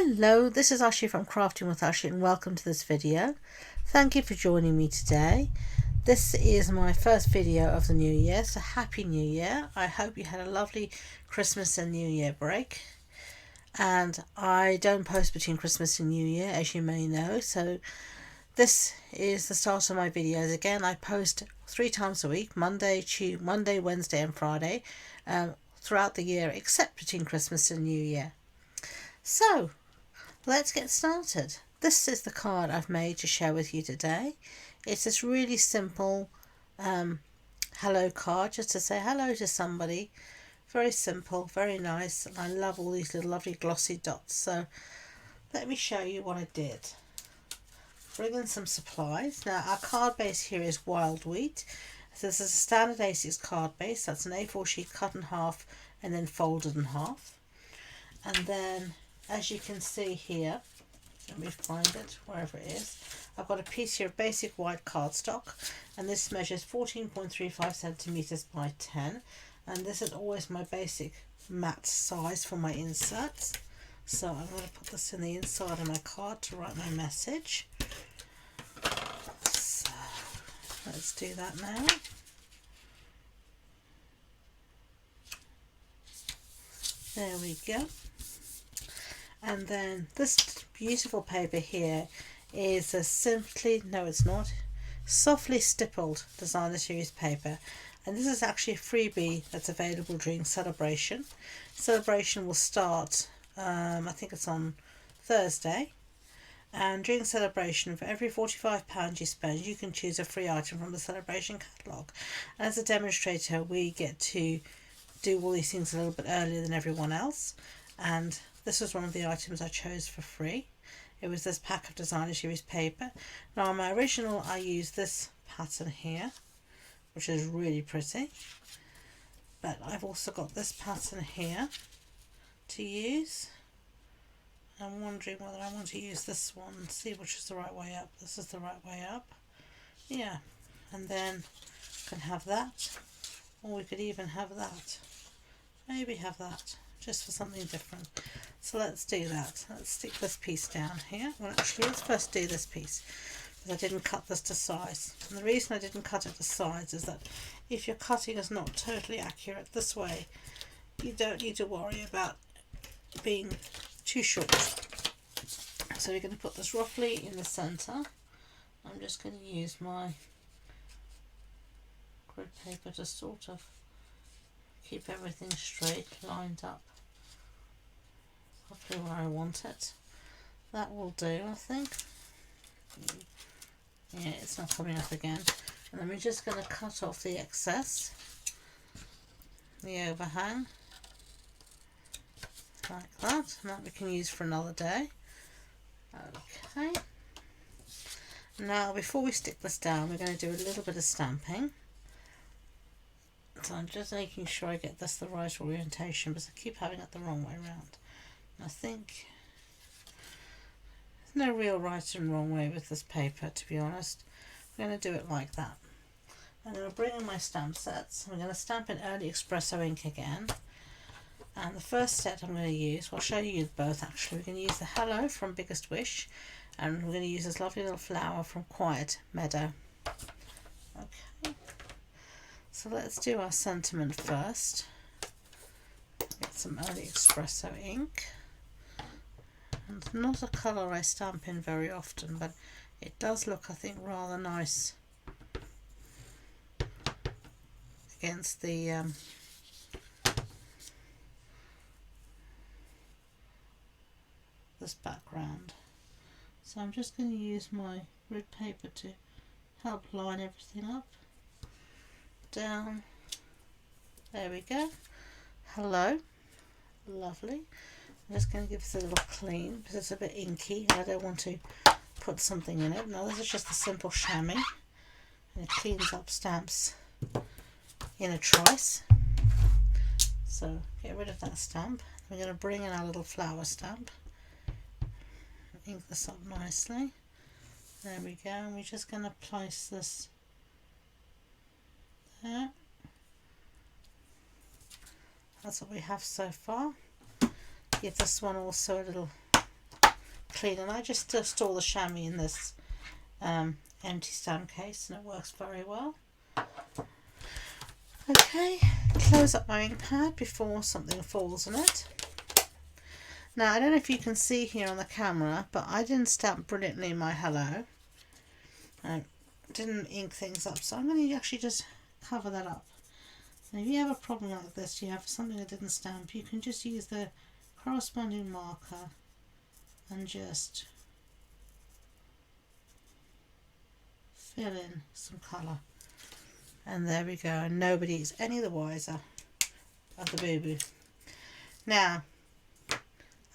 Hello, this is Ashee from Crafting with Ashee and welcome to this video. Thank you for joining me today. This is my first video of the new year, so Happy New Year. I hope you had a lovely Christmas and New Year break. And I don't post between Christmas and New Year, as you may know, so this is the start of my videos. Again, I post 3 times a week, Monday, Wednesday and Friday, throughout the year, except between Christmas and New Year. So, let's get started. This is the card I've made to share with you today. It's this really simple hello card, just to say hello to somebody. Very simple, very nice, and I love all these little lovely glossy dots. So, let me show you what I did. Bring in some supplies. Now, our card base here is wild wheat. So this is a standard A6 card base. That's an A4 sheet cut in half and then folded in half. And then, as you can see here, let me find it wherever it is. I've got a piece here of basic white cardstock, and this measures 14.35 centimeters by 10. And this is always my basic matte size for my inserts. So I'm going to put this in the inside of my card to write my message. So let's do that now. There we go. And then this beautiful paper here is a Softly Stippled designer series paper. And this is actually a freebie that's available during Celebration. Celebration will start, I think it's on Thursday. And during Celebration, for every £45 you spend, you can choose a free item from the Celebration catalogue. And as a demonstrator, we get to do all these things a little bit earlier than everyone else. And this was one of the items I chose for free. It was this pack of designer series paper. Now on my original I used this pattern here, which is really pretty. But I've also got this pattern here to use. I'm wondering whether I want to use this one and see which is the right way up. This is the right way up. Yeah. And then I can have that. Or we could even have that. Maybe have that, just for something different. So let's do that. Let's stick this piece down here. Well, actually, let's first do this piece, because I didn't cut this to size. And the reason I didn't cut it to size is that if your cutting is not totally accurate this way, you don't need to worry about being too short. So we're going to put this roughly in the centre. I'm just going to use my grid paper to sort of keep everything straight, lined up, roughly where I want it. That will do, I think. Yeah, it's not coming up again. And then we're just going to cut off the excess, the overhang, like that, and that we can use for another day. Okay. Now, before we stick this down, we're going to do a little bit of stamping. So I'm just making sure I get this the right orientation, because I keep having it the wrong way around. I think there's no real right and wrong way with this paper, to be honest. I'm going to do it like that. I'm going to bring in my stamp sets. I'm going to stamp in Early Espresso ink again. And the first set I'm going to use, I'll show you both actually. We're going to use the Hello from Biggest Wish, and we're going to use this lovely little flower from Quiet Meadow. Okay. So let's do our sentiment first. Get some Early Espresso ink. And not a colour I stamp in very often, but it does look, I think, rather nice against the this background. So I'm just going to use my grid paper to help line everything up. Down, there we go. Hello, lovely. I'm just going to give this a little clean because it's a bit inky and I don't want to put something in it. Now this is just a simple chamois, and it cleans up stamps in a trice. So get rid of that stamp. We're going to bring in our little flower stamp, ink this up nicely. There we go, and we're just going to place this there. That's what we have so far. Give this one also a little clean, and I just store the chamois in this empty stamp case, and it works very well. Okay, close up my ink pad before something falls on it. Now, I don't know if you can see here on the camera, but I didn't stamp brilliantly in my hello. I didn't ink things up, so I'm going to actually just cover that up. And if you have a problem like this, you have something that didn't stamp, you can just use the corresponding marker and just fill in some colour. And there we go, and nobody's any the wiser of the boo-boo. Now,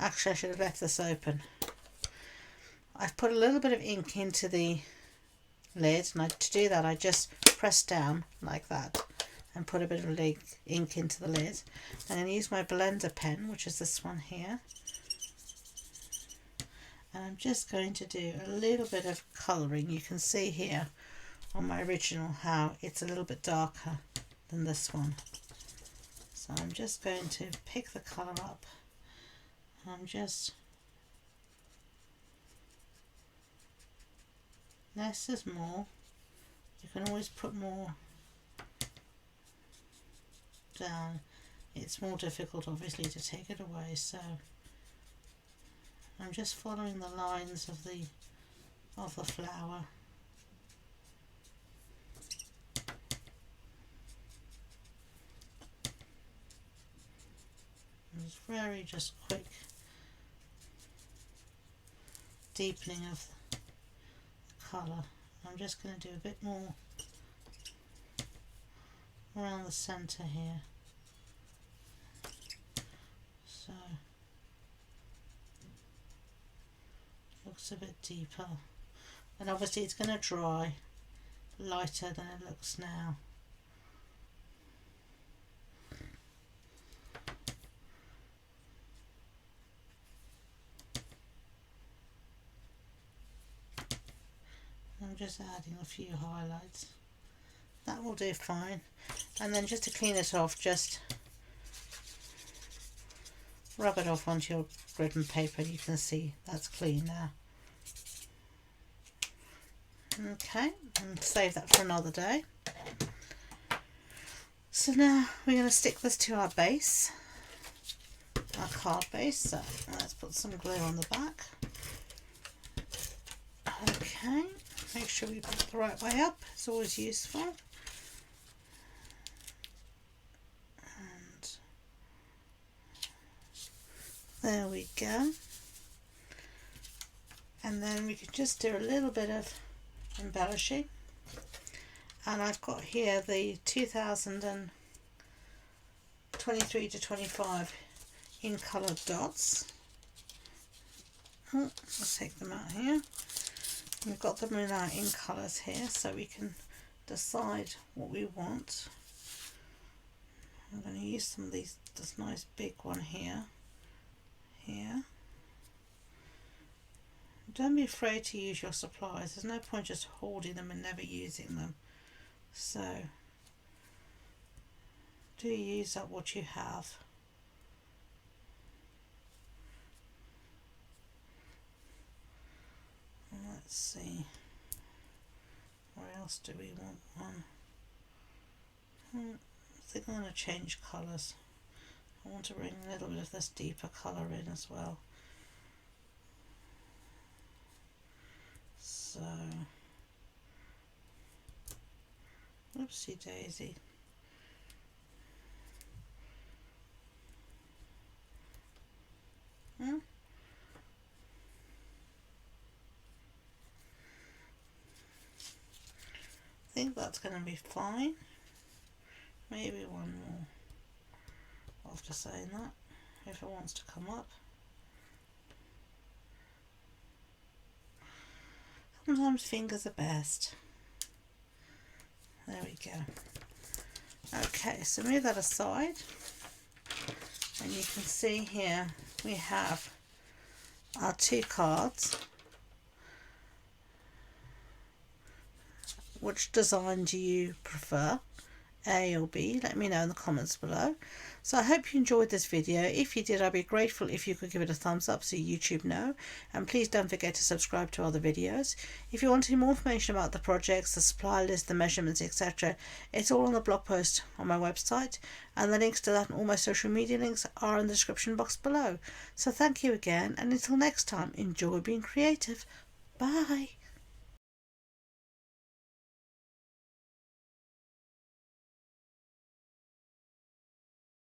actually I should have left this open. I've put a little bit of ink into the lid, and to do that I just press down like that and put a bit of ink into the lid. I'm going to use my blender pen, which is this one here, and I'm just going to do a little bit of colouring. You can see here on my original how it's a little bit darker than this one, so I'm just going to pick the colour up. I'm just, less is more. You can always put more down. It's more difficult obviously to take it away, so I'm just following the lines of the flower. It's very just quick deepening of the colour. I'm just going to do a bit more around the centre here, so it looks a bit deeper, and obviously it's going to dry lighter than it looks now. I'm just adding a few highlights. That will do fine. And then just to clean it off, just rub it off onto your grid and paper. You can see that's clean now. Okay, and save that for another day. So now we're going to stick this to our base, our card base. So let's put some glue on the back. Okay, make sure we put it the right way up. It's always useful. And there we go. And then we can just do a little bit of embellishing. And I've got here the 2023 to 25 in coloured dots. Let's take them out here. We've got them in our ink colours here, so we can decide what we want. I'm going to use some of these, this nice big one here. Don't be afraid to use your supplies. There's no point just hoarding them and never using them. So do use up what you have. Let's see, where else do we want one? I think I'm going to change colours. I want to bring a little bit of this deeper colour in as well. So, oopsie daisy. I think that's going to be fine. Maybe one more after saying that, if it wants to come up. Sometimes fingers are best. There we go. Okay, so move that aside, and you can see here we have our two cards. Which design do you prefer? A or B? Let me know in the comments below. So I hope you enjoyed this video. If you did, I'd be grateful if you could give it a thumbs up so YouTube know. And please don't forget to subscribe to other videos. If you want any more information about the projects, the supply list, the measurements, etc., it's all on the blog post on my website. And the links to that and all my social media links are in the description box below. So thank you again, and until next time, enjoy being creative. Bye.